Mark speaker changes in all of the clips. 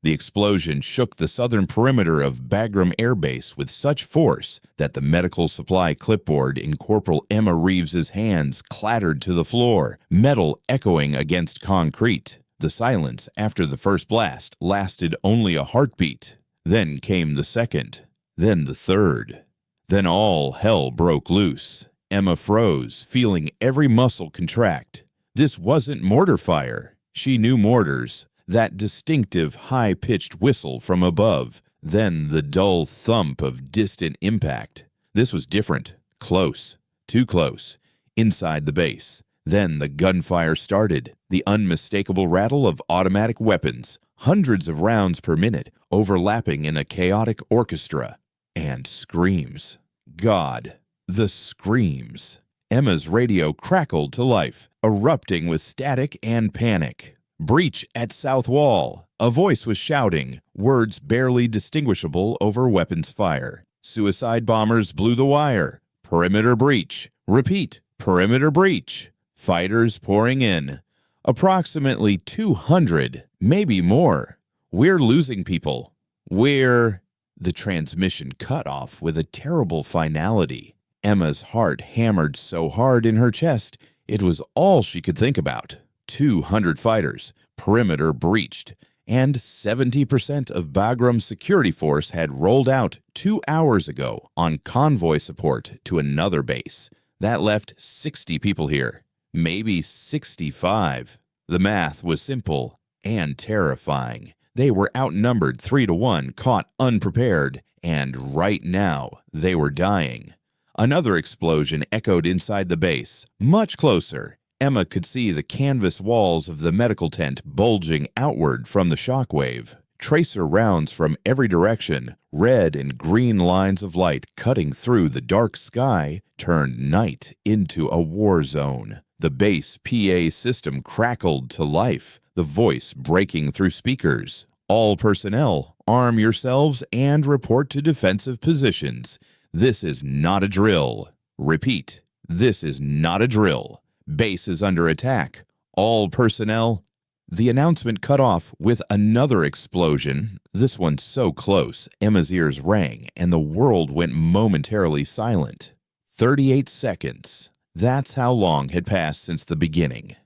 Speaker 1: The explosion shook the southern perimeter of Bagram Airbase with such force that the medical supply clipboard in Corporal Emma Reeves's hands clattered to the floor, metal echoing against concrete. The silence after the first blast lasted only a heartbeat. Then came the second, then the third. Then all hell broke loose. Emma froze, feeling every muscle contract. This wasn't mortar fire. She knew mortars. That distinctive high-pitched whistle from above, then the dull thump of distant impact. This was different, close, too close, inside the base. Then the gunfire started, the unmistakable rattle of automatic weapons, hundreds of rounds per minute, overlapping in a chaotic orchestra. And screams. God, the screams. Emma's radio crackled to life, erupting with static and panic. Breach at South Wall. A voice was shouting, words barely distinguishable over weapons fire. Suicide bombers blew the wire. Perimeter breach. Repeat, perimeter breach. Fighters pouring in. Approximately 200, maybe more. We're losing people. The transmission cut off with a terrible finality. Emma's heart hammered so hard in her chest, it was all she could think about. 200 fighters, perimeter breached, and 70% of Bagram's security force had rolled out 2 hours ago on convoy support to another base. That left 60 people here, maybe 65. The math was simple and terrifying. They were outnumbered 3-1, caught unprepared, and right now they were dying. Another explosion echoed inside the base, much closer. Emma could see the canvas walls of the medical tent bulging outward from the shockwave. Tracer rounds from every direction, red and green lines of light cutting through the dark sky, turned night into a war zone. The base PA system crackled to life, the voice breaking through speakers. All personnel, arm yourselves and report to defensive positions. This is not a drill. Repeat, this is not a drill. Base is under attack. All personnel. The announcement cut off with another explosion, this one so close Emma's ears rang and the world went momentarily silent. 38 seconds. That's how long had passed since the beginning.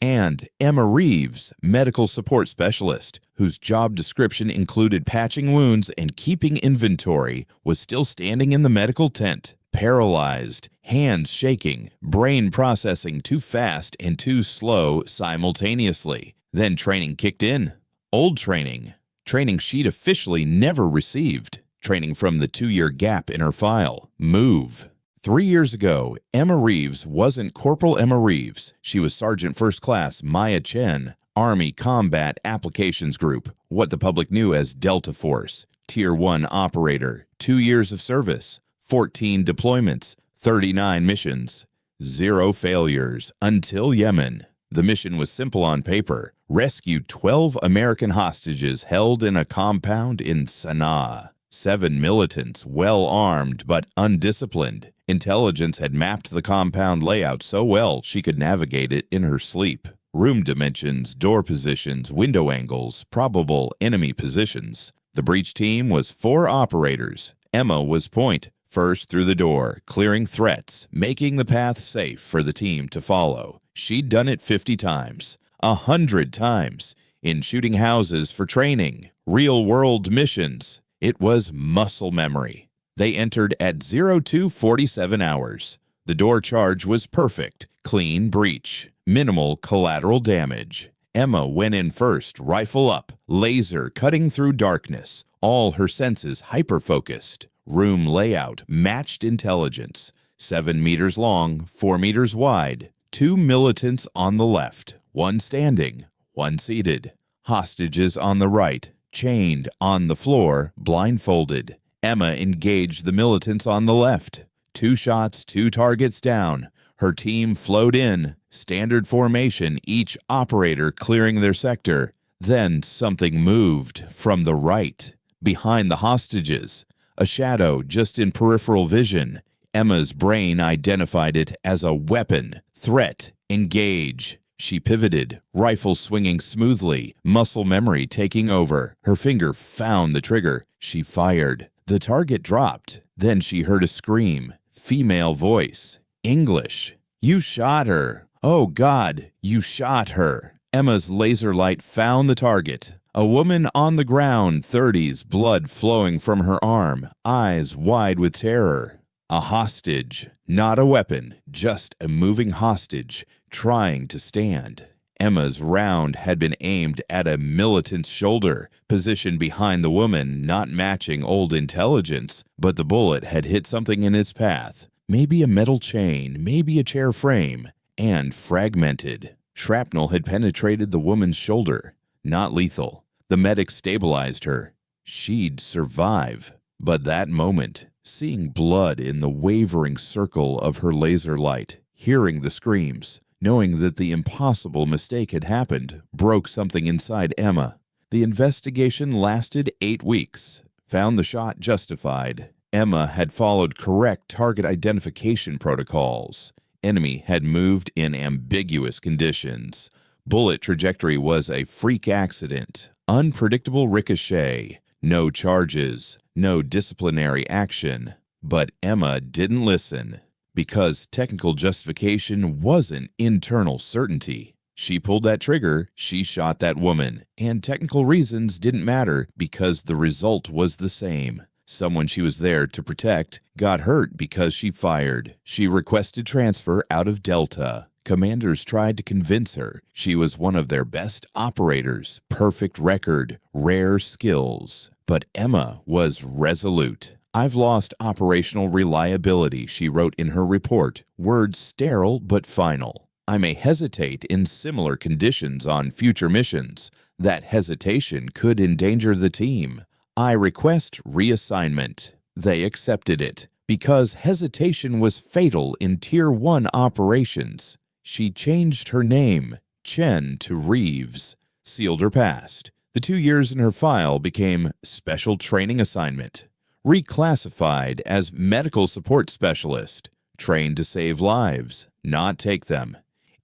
Speaker 1: And Emma Reeves, medical support specialist, whose job description included patching wounds and keeping inventory, was still standing in the medical tent, paralyzed, hands shaking, brain processing too fast and too slow simultaneously. Then training kicked in. Old training. Training she'd officially never received. Training from the 2-year gap in her file. Move. 3 years ago, Emma Reeves wasn't Corporal Emma Reeves. She was Sergeant First Class Maya Chen, Army Combat Applications Group, what the public knew as Delta Force, Tier 1 operator, 2 years of service, 14 deployments, 39 missions, 0 failures, until Yemen. The mission was simple on paper. Rescue 12 American hostages held in a compound in Sana'a. 7 militants, well-armed but undisciplined. Intelligence had mapped the compound layout so well she could navigate it in her sleep. Room dimensions, door positions, window angles, probable enemy positions. The breach team was 4 operators. Emma was point, first through the door, clearing threats, making the path safe for the team to follow. She'd done it 50 times, 100 times, in shooting houses for training, real-world missions. It was muscle memory. They entered at 02:47 hours. The door charge was perfect, clean breach, minimal collateral damage. Emma went in first, rifle up, laser cutting through darkness, all her senses hyper-focused. Room layout matched intelligence. 7 meters long, 4 meters wide. 2 militants on the left, 1 standing, 1 seated. Hostages on the right, chained on the floor, blindfolded. Emma engaged the militants on the left. 2 shots, 2 targets down. Her team flowed in, standard formation, each operator clearing their sector. Then something moved from the right, behind the hostages. A shadow just in peripheral vision. Emma's brain identified it as a weapon. Threat. Engage. She pivoted, rifle swinging smoothly, muscle memory taking over. Her finger found the trigger. She fired. The target dropped. Then she heard a scream. Female voice. English. "You shot her. Oh, God, you shot her." Emma's laser light found the target. A woman on the ground, 30s, blood flowing from her arm, eyes wide with terror. A hostage, not a weapon, just a moving hostage, trying to stand. Emma's round had been aimed at a militant's shoulder, positioned behind the woman, not matching old intelligence, but the bullet had hit something in its path. Maybe a metal chain, maybe a chair frame, and fragmented. Shrapnel had penetrated the woman's shoulder. Not lethal. The medic stabilized her. She'd survive. But that moment, seeing blood in the wavering circle of her laser light, hearing the screams, knowing that the impossible mistake had happened, broke something inside Emma. The investigation lasted 8 weeks. Found the shot justified. Emma had followed correct target identification protocols. Enemy had moved in ambiguous conditions. Bullet trajectory was a freak accident. Unpredictable ricochet. No charges. No disciplinary action. But Emma didn't listen. Because technical justification wasn't internal certainty. She pulled that trigger, she shot that woman, and technical reasons didn't matter because the result was the same. Someone she was there to protect got hurt because she fired. She requested transfer out of Delta. Commanders tried to convince her she was one of their best operators, perfect record, rare skills. But Emma was resolute. "I've lost operational reliability," she wrote in her report, words sterile but final. "I may hesitate in similar conditions on future missions. That hesitation could endanger the team. I request reassignment." They accepted it because hesitation was fatal in Tier 1 operations. She changed her name, Chen, to Reeves, sealed her past. The 2 years in her file became Special Training Assignment. Reclassified as Medical Support Specialist, trained to save lives, not take them.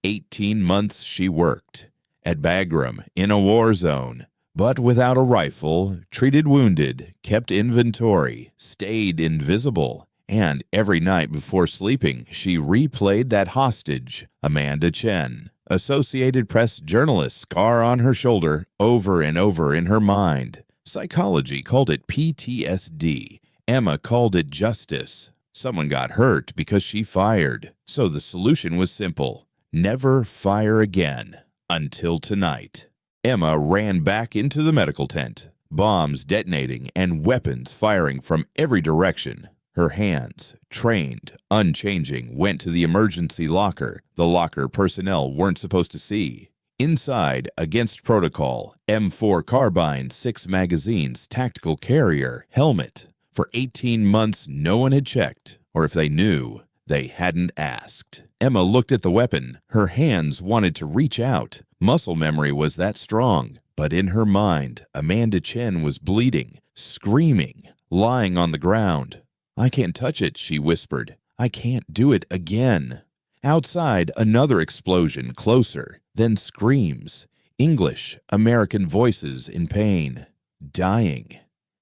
Speaker 1: 18 months she worked. At Bagram, in a war zone, but without a rifle, treated wounded, kept inventory, stayed invisible, and every night before sleeping she replayed that hostage, Amanda Chen. Associated Press journalist scar on her shoulder, over and over in her mind. Psychology called it PTSD. Emma called it justice. Someone got hurt because she fired. So the solution was simple. Never fire again. Until tonight. Emma ran back into the medical tent. Bombs detonating and weapons firing from every direction. Her hands, trained, unchanging, went to the emergency locker. The locker personnel weren't supposed to see. Inside, against protocol, M4 carbine, 6 magazines, tactical carrier, helmet. For 18 months, no one had checked, or if they knew, they hadn't asked. Emma looked at the weapon. Her hands wanted to reach out. Muscle memory was that strong. But in her mind, Amanda Chen was bleeding, screaming, lying on the ground. "I can't touch it," she whispered. "I can't do it again." Outside, another explosion, closer, then screams. English, American voices in pain. Dying.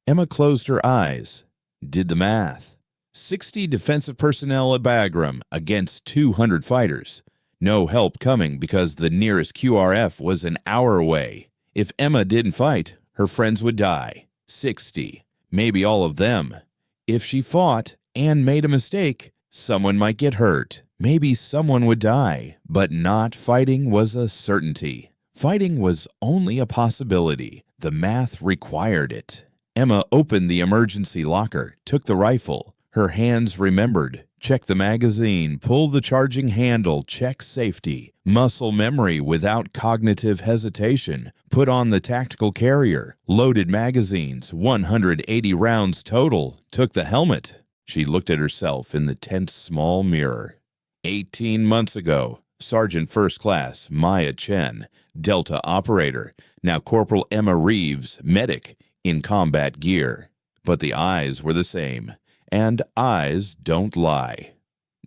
Speaker 1: Emma closed her eyes. Did the math. 60 defensive personnel at Bagram against 200 fighters. No help coming because the nearest QRF was an hour away. If Emma didn't fight, her friends would die. 60. Maybe all of them. If she fought and made a mistake, someone might get hurt. Maybe someone would die. But not fighting was a certainty. Fighting was only a possibility. The math required it. Emma opened the emergency locker, took the rifle. Her hands remembered. Check the magazine, pull the charging handle, check safety. Muscle memory without cognitive hesitation. Put on the tactical carrier. Loaded magazines, 180 rounds total. Took the helmet. She looked at herself in the tense small mirror. 18 months ago, Sergeant First Class Maya Chen, Delta operator, now Corporal Emma Reeves, medic, in combat gear. But the eyes were the same. And eyes don't lie.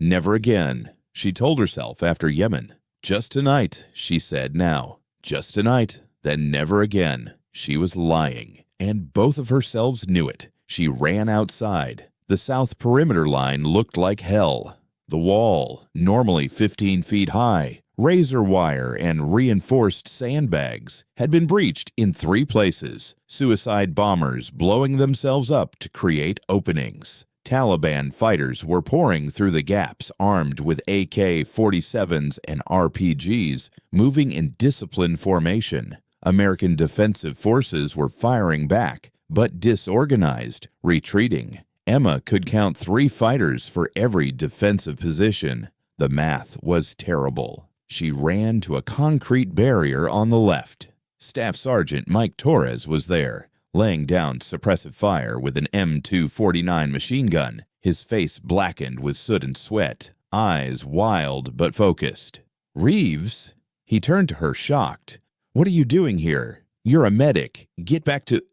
Speaker 1: Never again, she told herself after Yemen. Just tonight, she said now. Just tonight, then never again. She was lying, and both of herselves knew it. She ran outside. The south perimeter line looked like hell. The wall, normally 15 feet high, razor wire and reinforced sandbags, had been breached in 3 places, suicide bombers blowing themselves up to create openings. Taliban fighters were pouring through the gaps armed with AK-47s and RPGs, moving in disciplined formation. American defensive forces were firing back, but disorganized, retreating. Emma could count 3 fighters for every defensive position. The math was terrible. She ran to a concrete barrier on the left. Staff Sergeant Mike Torres was there, laying down suppressive fire with an M249 machine gun, his face blackened with soot and sweat, eyes wild but focused. "Reeves?" He turned to her, shocked. "What are you doing here? You're a medic. Get back to—"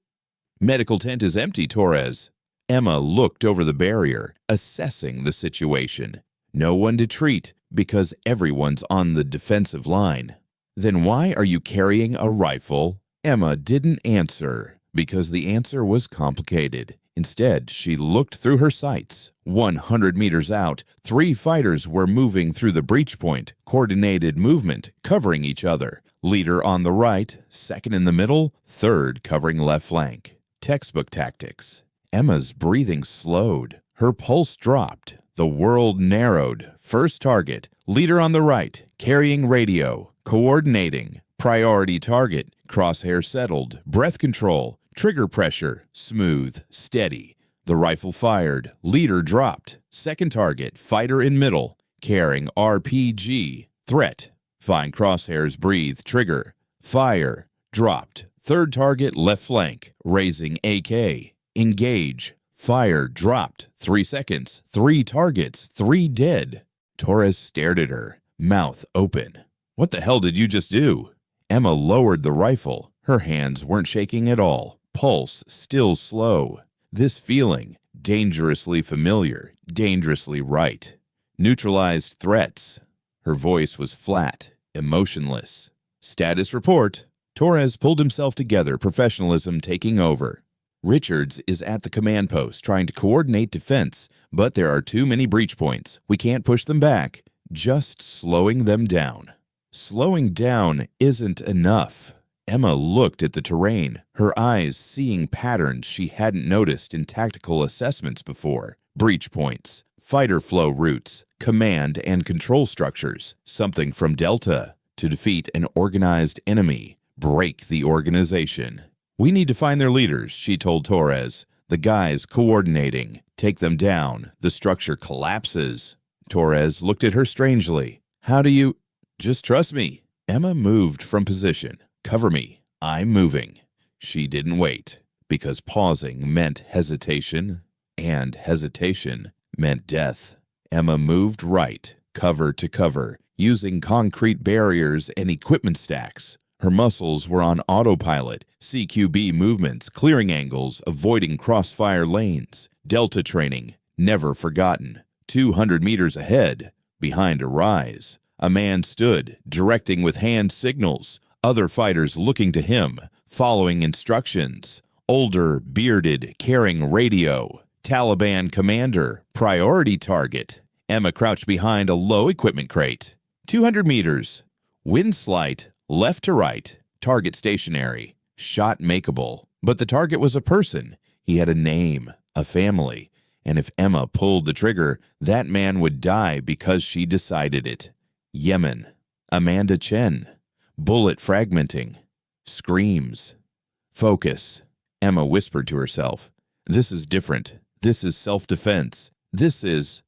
Speaker 1: "Medical tent is empty, Torres." Emma looked over the barrier, assessing the situation. No one to treat because everyone's on the defensive line. "Then why are you carrying a rifle?" Emma didn't answer because the answer was complicated. Instead, she looked through her sights. 100 meters out, 3 fighters were moving through the breach point, coordinated movement, covering each other. Leader on the right, second in the middle, third covering left flank. Textbook tactics. Emma's breathing slowed. Her pulse dropped. The world narrowed. First target, leader on the right, carrying radio, coordinating. Priority target, crosshair settled, breath control, trigger pressure, smooth, steady. The rifle fired, leader dropped. Second target, fighter in middle, carrying RPG, threat. Find crosshairs, breathe, trigger, fire, dropped. Third target, left flank, raising AK, engage, fire, dropped. 3 seconds, 3 targets, 3 dead. Torres stared at her, mouth open. "What the hell did you just do?" Emma lowered the rifle. Her hands weren't shaking at all, pulse still slow. This feeling, dangerously familiar, dangerously right. Neutralized threats. Her voice was flat, emotionless. "Status report." Torres pulled himself together, professionalism taking over. "Richards is at the command post trying to coordinate defense, but there are too many breach points. We can't push them back. Just slowing them down." Slowing down isn't enough. Emma looked at the terrain, her eyes seeing patterns she hadn't noticed in tactical assessments before. Breach points, fighter flow routes, command and control structures, something from Delta. To defeat an organized enemy, break the organization. "We need to find their leaders," she told Torres. "The guys coordinating. Take them down. The structure collapses." Torres looked at her strangely. "How do you—" "Just trust me." Emma moved from position. "Cover me. I'm moving." She didn't wait, because pausing meant hesitation, and hesitation meant death. Emma moved right, cover to cover, using concrete barriers and equipment stacks. Her muscles were on autopilot, CQB movements, clearing angles, avoiding crossfire lanes. Delta training, never forgotten. 200 meters ahead, behind a rise. A man stood, directing with hand signals. Other fighters looking to him, following instructions. Older, bearded, carrying radio. Taliban commander, priority target. Emma crouched behind a low equipment crate. 200 meters. Wind slight, left to right. Target stationary. Shot makeable. But the target was a person. He had a name, a family. And if Emma pulled the trigger, that man would die because she decided it. Yemen. Amanda Chen. Bullet fragmenting. Screams. Focus. Emma whispered to herself. This is different. This is self-defense. This is...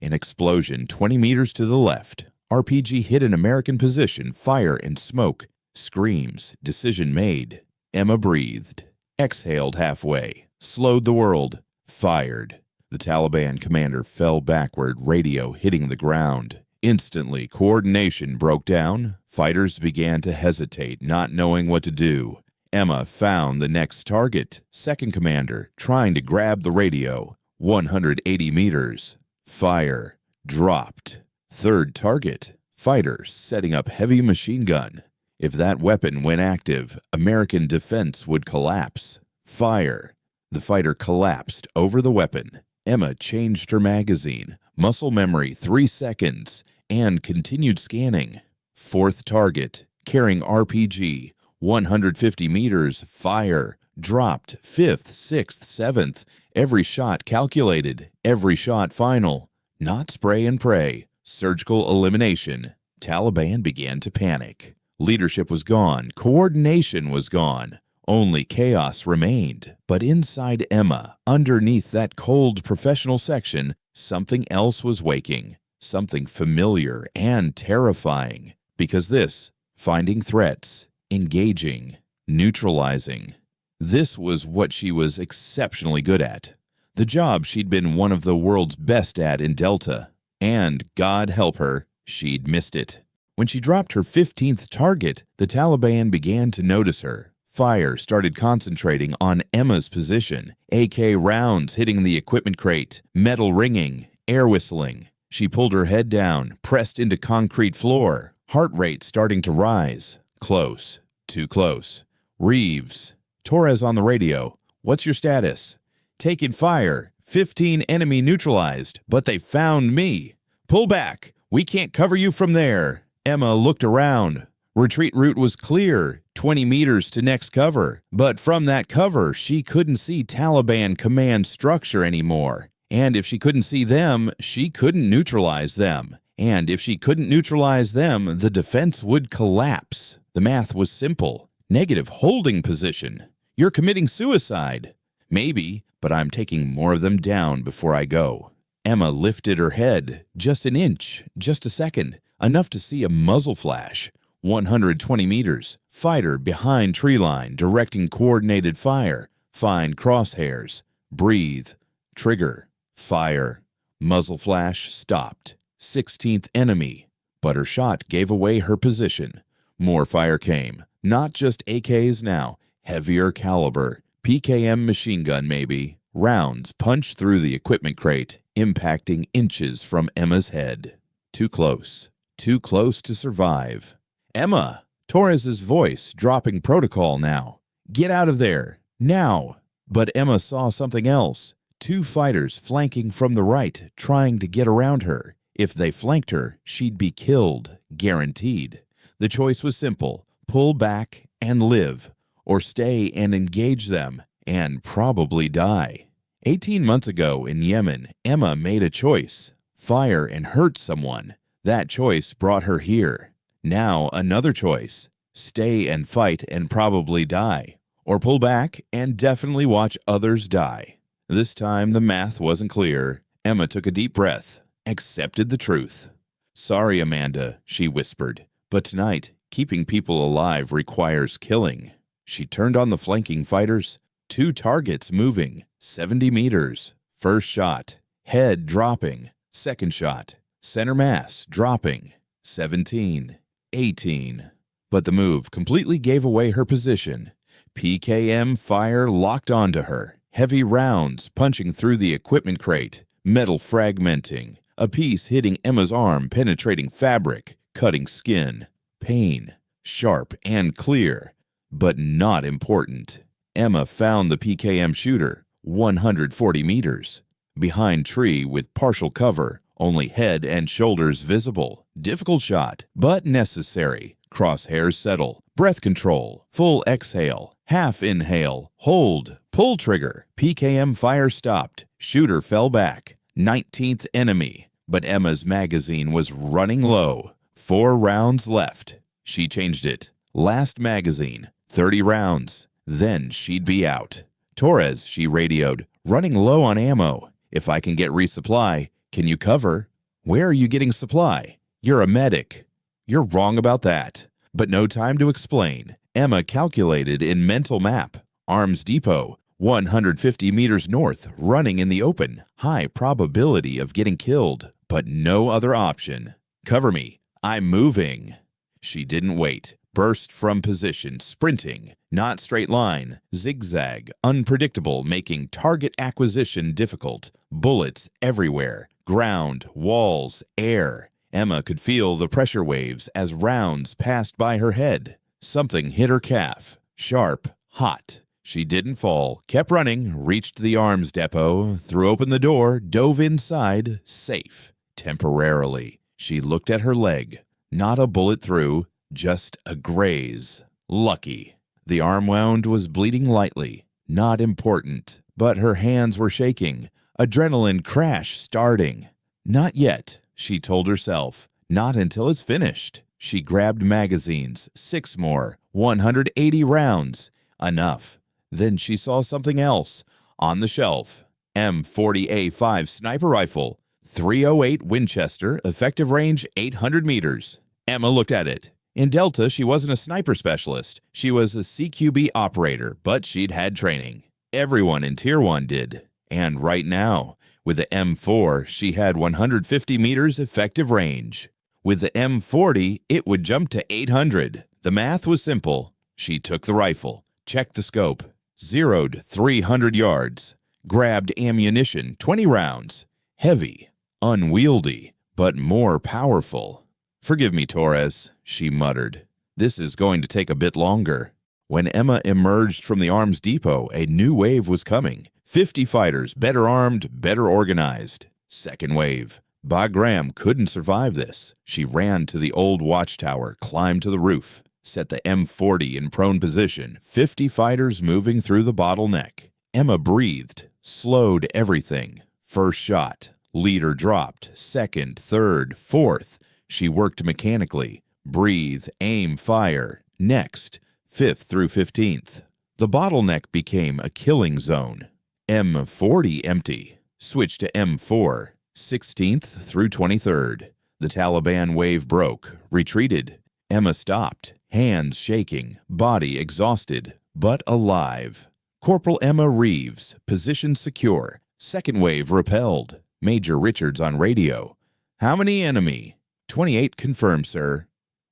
Speaker 1: An explosion 20 meters to the left. RPG hit an American position, fire and smoke. Screams. Decision made. Emma breathed. Exhaled halfway. Slowed the world. Fired. The Taliban commander fell backward, radio hitting the ground. Instantly, coordination broke down. Fighters began to hesitate, not knowing what to do. Emma found the next target, second commander, trying to grab the radio. 180 meters. Fire. Dropped. Third target. Fighter setting up heavy machine gun. If that weapon went active, American defense would collapse. Fire. The fighter collapsed over the weapon. Emma changed her magazine, muscle memory 3 seconds, and continued scanning. Fourth target, carrying RPG, 150 meters, fire, dropped, 5th, 6th, 7th, every shot calculated, every shot final. Not spray and pray, surgical elimination. Taliban began to panic. Leadership was gone, coordination was gone. Only chaos remained. But inside Emma, underneath that cold professional section, something else was waking. Something familiar and terrifying. Because this, finding threats, engaging, neutralizing. This was what she was exceptionally good at. The job she'd been one of the world's best at in Delta. And, God help her, she'd missed it. When she dropped her 15th target, the Taliban began to notice her. Fire started concentrating on Emma's position. AK rounds hitting the equipment crate, metal ringing, air whistling. She pulled her head down, pressed into concrete floor. Heart rate starting to rise. Close. Too close. Reeves. Torres on the radio. What's your status? Taking fire. 15 enemy neutralized, but they found me. Pull back. We can't cover you from there. Emma looked around. Retreat route was clear, 20 meters to next cover. But from that cover, she couldn't see Taliban command structure anymore. And if she couldn't see them, she couldn't neutralize them. And if she couldn't neutralize them, the defense would collapse. The math was simple. Negative holding position. You're committing suicide. Maybe, but I'm taking more of them down before I go. Emma lifted her head, just an inch, just a second, enough to see a muzzle flash. 120 meters, fighter behind tree line, directing coordinated fire. Find crosshairs. Breathe. Trigger. Fire. Muzzle flash stopped. 16th enemy. But her shot gave away her position. More fire came. Not just AKs now. Heavier caliber. PKM machine gun maybe. Rounds punched through the equipment crate, impacting inches from Emma's head. Too close. Too close to survive. Emma! Torres's voice dropping protocol now. Get out of there. Now! But Emma saw something else. 2 fighters flanking from the right, trying to get around her. If they flanked her, she'd be killed. Guaranteed. The choice was simple. Pull back and live. Or stay and engage them, and probably die. 18 months ago in Yemen, Emma made a choice. Fire and hurt someone. That choice brought her here. Now another choice. Stay and fight and probably die. Or pull back and definitely watch others die. This time the math wasn't clear. Emma took a deep breath. Accepted the truth. Sorry, Amanda, she whispered. But tonight, keeping people alive requires killing. She turned on the flanking fighters. 2 targets moving. 70 meters. First shot. Head dropping. Second shot. Center mass dropping. 17. 18. But the move completely gave away her position. PKM fire locked onto her. Heavy rounds punching through the equipment crate. Metal fragmenting. A piece hitting Emma's arm, penetrating fabric, cutting skin. Pain. Sharp and clear. But not important. Emma found the PKM shooter. 140 meters. Behind tree with partial cover. Only head and shoulders visible. Difficult shot, but necessary. Crosshairs settle. Breath control. Full exhale. Half inhale. Hold. Pull trigger. PKM fire stopped. Shooter fell back. 19th enemy. But Emma's magazine was running low. 4 rounds left. She changed it. Last magazine. 30 rounds. Then she'd be out. Torres, she radioed. Running low on ammo. If I can get resupply, can you cover? Where are you getting supply? You're a medic. You're wrong about that. But no time to explain. Emma calculated in mental map. Arms depot, 150 meters north, running in the open. High probability of getting killed, but no other option. Cover me. I'm moving. She didn't wait. Burst from position, sprinting. Not straight line. Zigzag. Unpredictable, making target acquisition difficult. Bullets everywhere. Ground, walls, air. Emma could feel the pressure waves as rounds passed by her head. Something hit her calf. Sharp, hot. She didn't fall, kept running, reached the arms depot, threw open the door, dove inside, safe. Temporarily. She looked at her leg. Not a bullet through, just a graze. Lucky. The arm wound was bleeding lightly. Not important. But her hands were shaking. Adrenaline crash starting. Not yet, she told herself. Not until it's finished. She grabbed magazines. 6 more. 180 rounds. Enough. Then she saw something else. On the shelf. M40A5 sniper rifle. 308 Winchester, effective range 800 meters. Emma looked at it. In Delta, she wasn't a sniper specialist. She was a CQB operator, but she'd had training. Everyone in Tier 1 did. And right now, with the M4, she had 150 meters effective range. With the M40, it would jump to 800. The math was simple. She took the rifle, checked the scope, zeroed 300 yards, grabbed ammunition, 20 rounds. Heavy, unwieldy, but more powerful. "Forgive me, Torres," she muttered. "This is going to take a bit longer." When Emma emerged from the arms depot, a new wave was coming. 50 fighters, better armed, better organized. Second wave. Bagram couldn't survive this. She ran to the old watchtower, climbed to the roof, set the M40 in prone position, 50 fighters moving through the bottleneck. Emma breathed, slowed everything. First shot. Leader dropped. Second, third, fourth. She worked mechanically. Breathe, aim, fire. Next, 5th through 15th. The bottleneck became a killing zone. M40 empty. Switch to M4. 16th through 23rd. The Taliban wave broke, retreated. Emma stopped, hands shaking, body exhausted, but alive. Corporal Emma Reeves, position secure. Second wave repelled. Major Richards on radio. "How many enemy?" 28 confirmed, sir.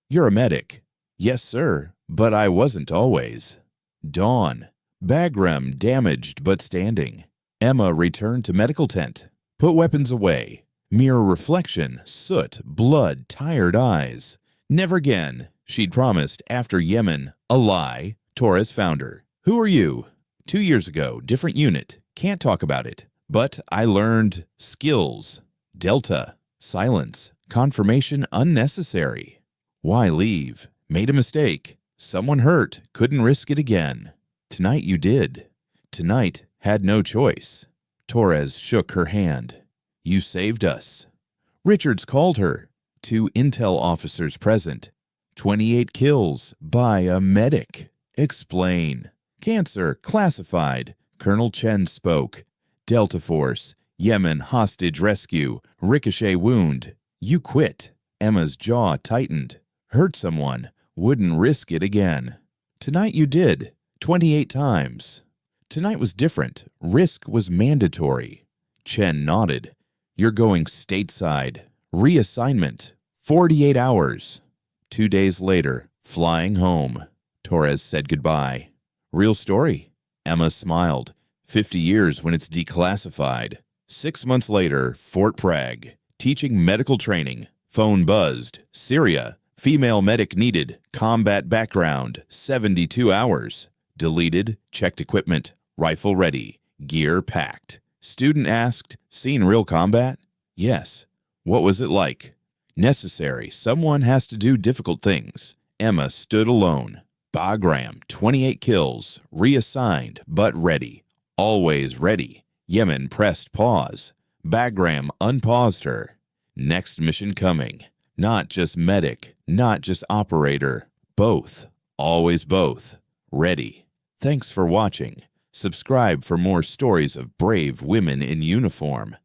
Speaker 1: "You're a medic." "Yes, sir, but I wasn't always." Dawn. Bagram damaged but standing. Emma returned to medical tent. Put weapons away. Mirror reflection, soot, blood, tired eyes. Never again, she'd promised after Yemen. A lie. Torres found her. "Who are you?" 2 years ago, different unit. Can't talk about it. But I learned skills. Delta. Silence. Confirmation unnecessary. Why leave? Made a mistake. Someone hurt. Couldn't risk it again. Tonight you did. Tonight had no choice. Torres shook her hand. "You saved us." Richards called her. 2 intel officers present. 28 kills by a medic. Explain. Cancer classified. Colonel Chen spoke. Delta Force. Yemen hostage rescue. Ricochet wound. You quit. Emma's jaw tightened. Hurt someone. Wouldn't risk it again. Tonight you did. 28 times. Tonight was different. Risk was mandatory. Chen nodded. You're going stateside. Reassignment. 48 hours. 2 days later, flying home. Torres said goodbye. Real story. Emma smiled. 50 years when it's declassified. 6 months later, Fort Bragg. Teaching medical training. Phone buzzed. Syria. Female medic needed. Combat background. 72 hours. Deleted. Checked equipment. Rifle ready. Gear packed. Student asked, "Seen real combat?" Yes. What was it like? Necessary. Someone has to do difficult things. Emma stood alone. Bagram, 28 kills. Reassigned, but ready. Always ready. Yemen pressed pause. Bagram unpaused her. Next mission coming. Not just medic, not just operator. Both. Always both. Ready. Thanks for watching. Subscribe for more stories of brave women in uniform.